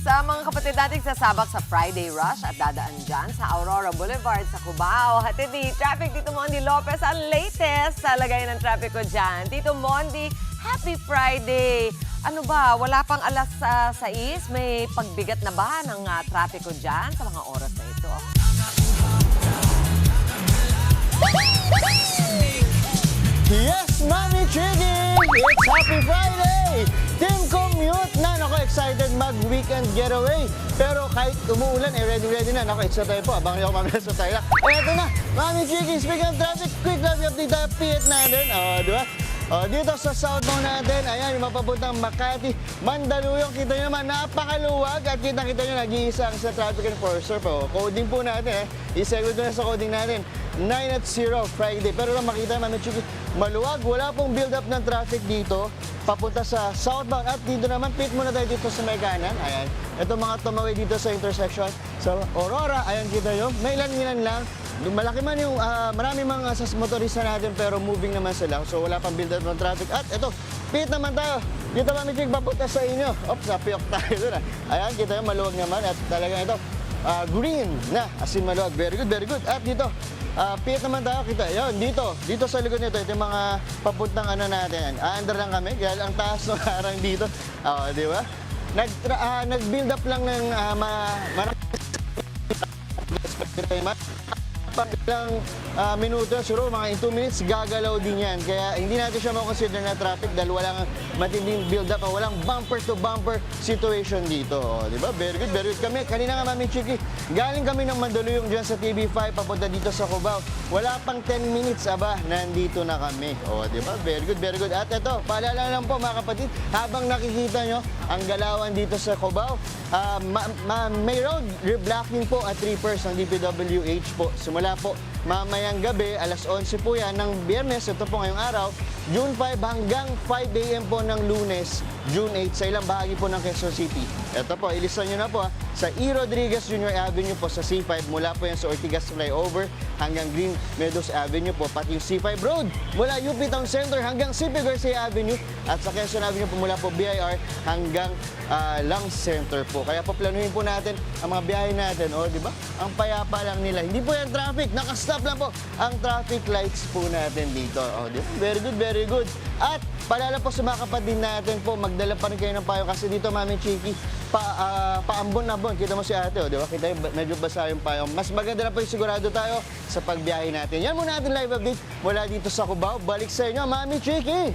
Sa mga kapatid nating sasabak sa Friday Rush at dadaan dyan sa Aurora Boulevard sa Cubao. Hatid ni Traffic Tito Mondi Lopez ang latest sa lagay ng traffic ko dyan. Tito Mondi, happy Friday! Ano ba, wala pang alas 6? May pagbigat na ba ng traffic ko dyan sa mga oras na ito? Yes, Mami Chiggy! It's Happy Friday! Team Commute na! Naku, excited mag-weekend getaway. Pero kahit umuulan, ready na. Naku, it's tayo po. Abangan niyo ako mamaya sa tayo. Eto na! Mami Chiggy, speaking of traffic, quick traffic update tayo. Piet natin. Di ba? Dito sa southbound natin, ayan, yung mapapuntang Makati, Mandaluyong, kita nyo naman, napakaluwag at kita nyo nag-iisang sa traffic enforcer po. Coding po natin, i-segment na sa coding natin, 9 at 0 Friday. Pero lang makita naman, maluwag, wala pong build-up ng traffic dito, papunta sa southbound. At dito naman, pit muna tayo dito sa may kanan, ayan. Ito mga tumawid dito sa intersection sa Aurora, ayan, kita nyo, may ilan lang. Malaki man yung marami mga motorista natin pero moving naman sila. So wala pang build up ng traffic. At ito, pit naman tayo. Dito Mami Chig, papunta sa inyo. Oops, napiyok tayo doon. Ayan, kita yung maluwag naman. At talagang ito, green na. As in maluwag. Very good, very good. At dito, pit naman tayo. Kita, yun, dito sa likod nito. Ito yung mga papuntang ano natin. Under lang kami. Kaya ang taas ng harang dito. Di ba? Nag-build up lang ng marami ilang minuto, siguro mga in 2 minutes, gagalaw din yan. Kaya hindi natin siya makonsider na traffic dahil walang matinding build-up o walang bumper-to-bumper situation dito. Di ba? Very good, very good kami. Kanina nga, Mami Chiki, galing kami ng Mandaluyong dyan sa TV5, papunta dito sa Cubao. Wala pang 10 minutes, nandito na kami. Di ba? Very good, very good. At ito, paalala lang po mga kapatid, habang nakikita nyo ang galawan dito sa Cubao, may road reblocking po at reapers ng DPWH po. Simula po mamayang gabi, alas 11 po yan ng Biyernes, ito po ngayong araw, June 5 hanggang 5 a.m. po ng Lunes, June 8 sa ilang bahagi po ng Quezon City. Ito po, ilista nyo na po sa E. Rodriguez Jr. Avenue po sa C5, mula po yan sa Ortigas Flyover hanggang Green Meadows Avenue po, pati yung C5 Road mula UP Town Center hanggang CP Garcia Avenue at sa Quezon Avenue po mula po BIR hanggang Lang Center po. Kaya po planuhin po natin ang mga biyahe natin, di ba? Ang payapa lang nila. Hindi po yan traffic, nakastop lang po ang traffic lights po natin dito. Di ba? Very good, very good. At paalala po sa mga kapatid natin po, magdala pa rin kayo ng payo kasi dito, Mami Chiki, paambon na bon. Kita mo si ate, di ba? Kita medyo basa yung payo. Mas maganda na po yung sigurado tayo sa pagbiyahe natin. Yan muna natin live update mula dito sa Cubao. Balik sa inyo, Mami Chiki!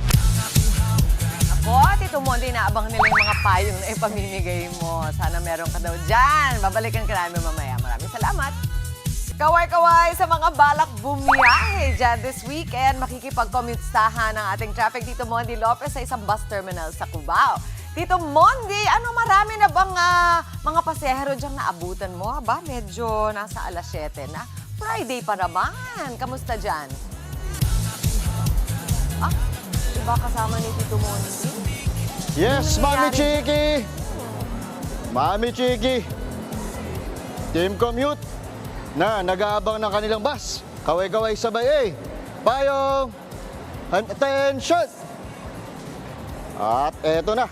Tito Mondi, naabangan nila yung mga payong na ipamimigay mo. Sana meron ka daw dyan. Babalikan ka namin mamaya. Maraming salamat. Kaway-kaway sa mga balak bumiyahe dyan this weekend. Makikipag-commute-stahan ang ating traffic Tito Mondi Lopez sa isang bus terminal sa Cubao. Tito Mondi, marami na bang mga pasahero dyan naabutan mo? Medyo nasa alas 7 na. Friday pa naman. Kamusta dyan? Diba kasama ni Tito Mondi? Yes, Mami Chiki! Mami Chiki! Team Commute na nag-aabang ng kanilang bus. Kaway-kaway sabay Payong! Attention! At eto na.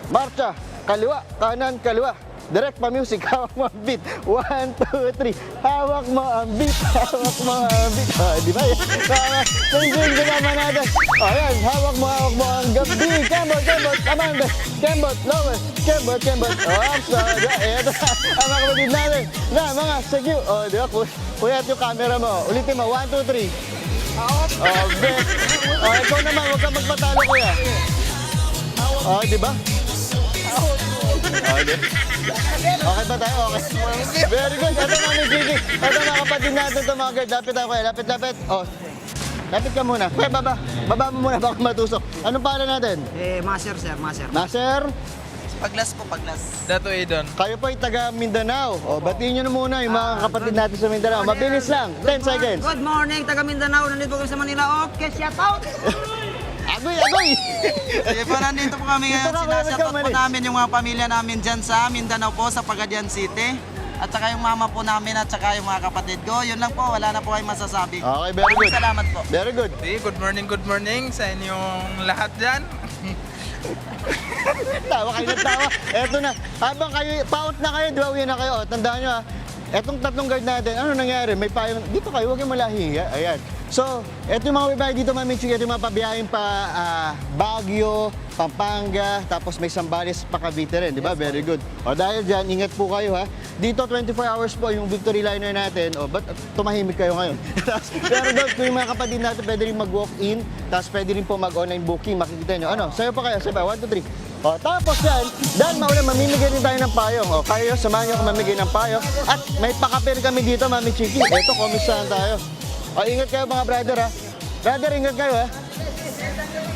Marcha, kaliwa, kanan, kaliwa. Direct pa music, hawak mo ang beat. 1, 2, 3. Hawak mo ang beat, hawak mo ang beat. Di ba yan? Sing-sing naman natin. Ayan, hawak mo ang gabi. Kembot, Amanda. Kembot, lower. Kembot. Oops, eto na. Ang mga kapatid natin na mga segyo. Di ba? Puyat yung camera mo. Ulitin mo, 1, 2, 3. Bet. Ikaw naman, huwag kang magpatalo, kuya. Di ba? Okay ba tayo? Okay. Very good. Ito Mami Chiki. Ito mga kapatid natin ito mga girl. Lapit tayo kuya. Lapit. Lapit ka muna. Kuya, baba. Baba mo muna baka matusok. Anong pangalan natin? Maser, sir. Maser. Maser? Paglas po, paglas. Dato Edon. Kayo po ay taga Mindanao. Batiin nyo na muna yung mga kapatid natin sa Mindanao. Mabilis lang. 10 seconds. Good morning, taga Mindanao. Nandito po kami sa Manila. Okay, shout out! Agoy! Sige po, nandito po kami ngayon. Sinasyatot po namin yung mga pamilya namin dyan sa Mindanao po, sa Pagadian City. At saka yung mama po namin at saka yung mga kapatid ko. Yun lang po, wala na po kayong masasabi. Okay, very good. Salamat po. Very good. Good morning sa inyong lahat dyan. Tawa kayo ng tawa. Eto na. Habang kayo, pa-out na kayo, di ba? Uwi na kayo. O, tandaan nyo ha. Etong tatlong guard natin, ano nangyari? May payong, dito kayo, huwag yung malahi. Ayan. So, eto yung mga babae dito, Mami Chiki. Ito yung mga pabiyahin pa Baguio, Pampanga, tapos may Sambales pa Cavite rin, di ba? Very good. O dahil dyan, ingat po kayo ha. Dito, 24 hours po yung Victory Liner natin. O, ba't tumahimik kayo ngayon? Pero doon, kung yung mga kapatid natin, pwede rin mag-walk-in, tapos pwede rin po mag-online booking, makikita nyo. Ano, sayo pa kayo, sayo pa, 1, 2, 3. O, tapos yan, dahil maulan, mamimigay rin tayo ng payong. O, kayo, samahan nyo kung mamigay ng payong. At may pakapir kami dito, Mami Chiki. Eto, komisahan tayo. O, ingat kayo mga brother ha. Brother, ingat kayo ha.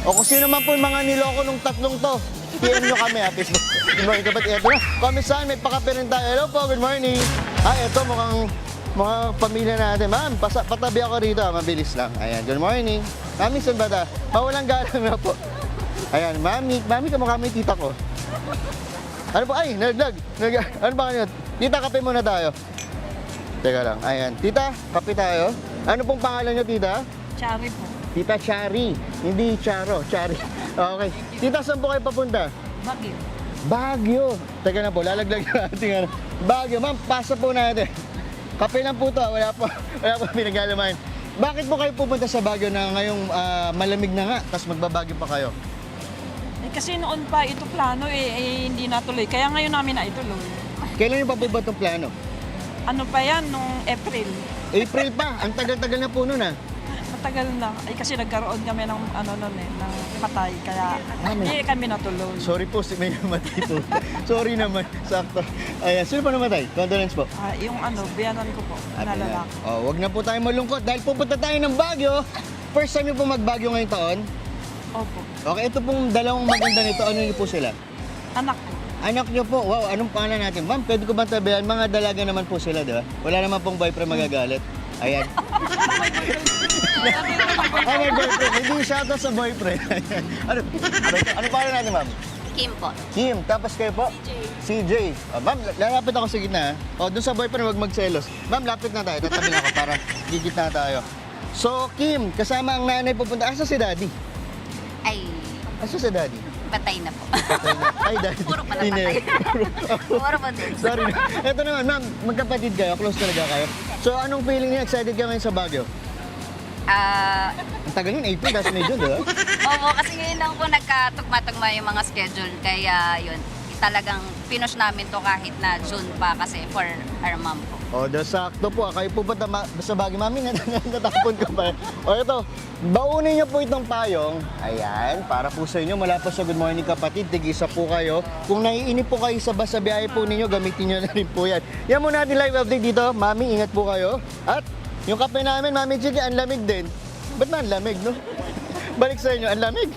O, kung sino man po yung mga niloko nung tatlong to, PM nyo kami ha, Facebook. Good morning, kapatid. Eto na, komisahan, may pakapir rin tayo. Hello po, good morning. Eto, mukhang mga pamilya natin. Ma'am, patabi ako rito ha, mabilis lang. Ayan, good morning. Mami, saan ba ta? Mawalang galang na po. Ayan, mami, kamukha mo yung tita ko. Ano po? Ay, nalaglag. Ano ba kanyo? Tita, kape muna tayo. Teka lang, ayan. Tita, kape tayo. Ano pong pangalan nyo, tita? Chari po. Tita Chari. Hindi Charo, Chari. Okay. Tita, saan po kayo papunta? Bakit? Baguio. Teka na po, lalaglag yung ating ano. Baguio. Ma'am, pasa po natin. Kape lang po to, wala po pinag-alamayan. Bakit po kayo pupunta sa Baguio na ngayong malamig na nga, tapos magbabagyo pa kayo? Kasi noon pa ito plano hindi natuloy. Kaya ngayon namin na ituloy. Kailan yung pa po ba itong plano? Ano pa yan, nung April. April pa, ang tagal-tagal na po nun ah. Matagal na. Kasi nagkaroon kami ng ng patay. Kaya hindi kami natuloy. Sorry po, may namatay po. Sorry naman, sakto. Ayan, sino pa namatay? Condolence po. Yung biyanan ko po, na lalaki. Wag na po tayo malungkot dahil pupunta tayo ng Baguio. First time niyo po mag-Baguio ngayong taon? Opo. Okay, ito pong dalawang maganda nito. Ano niyo po sila? Anak ko. Anak niyo po. Wow, anong pangalan natin? Ma'am, pwede ko ba tabihan? Mga dalaga naman po sila, di ba? Wala naman pong boyfriend magagalit. Ayan. May boyfriend. Hindi shoutout sa boyfriend. Ano pangalan natin, ma'am? Kim po. Kim. Tapos kayo po? CJ. Ma'am, lalapit ako sa gitna. Doon sa boyfriend, huwag magselos. Ma'am, lapit na tayo. Tatabi na ako para gigit na tayo. So, Kim, kasama ang nanay pupunta. Asa si daddy? Ay, Asa si daddy? patay na po. Ay, daddy. Puro pala patay. Puro po din. Sorry na. Ito naman, ma'am, magkapatid kayo. Close talaga kayo. So, anong feeling niyo? Excited ka ngayon sa Baguio? Ang tagal yun, April, that's May, June, di ba? Oo, kasi ngayon lang po nagkatugma-tugma yung mga schedule. Kaya yun, talagang pinush namin to kahit na June pa kasi for our mom po. Sakto po. Kayo po ba sa Baguio? Mami, natapon ko pa. Ito, baunin niyo po itong payong. Ayan, para po sa inyo. Mula po sa Good Morning Kapatid, tig-isa po kayo. Kung naiinip po kayo sa biyahe po ninyo, gamitin niyo na rin po yan. Yan muna natin live update dito. Mami, ingat po kayo. At yung kape namin, Mami Chiki, ang lamig din. Ba't na ang lamig, no? Balik sa inyo, ang lamig.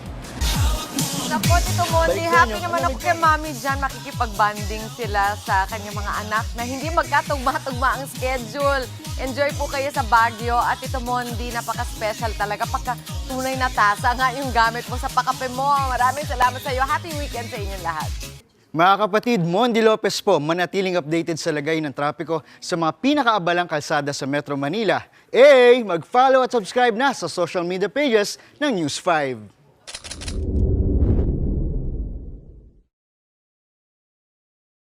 Napo, Tito Mondi, Balik happy tayo. naman ako kay Mami dyan. Makikipag-banding sila sa kanyang mga anak na hindi magkatugma-tugma ang schedule. Enjoy po kayo sa Baguio. At Tito Mondi, napaka-special talaga. Pagka tunay na tasa nga yung gamit mo sa pakape mo. Maraming salamat sa iyo. Happy weekend sa inyong lahat. Mga kapatid, Mondi Lopez po, manatiling updated sa lagay ng trapiko sa mga pinakaabalang kalsada sa Metro Manila. Mag-follow at subscribe na sa social media pages ng News 5.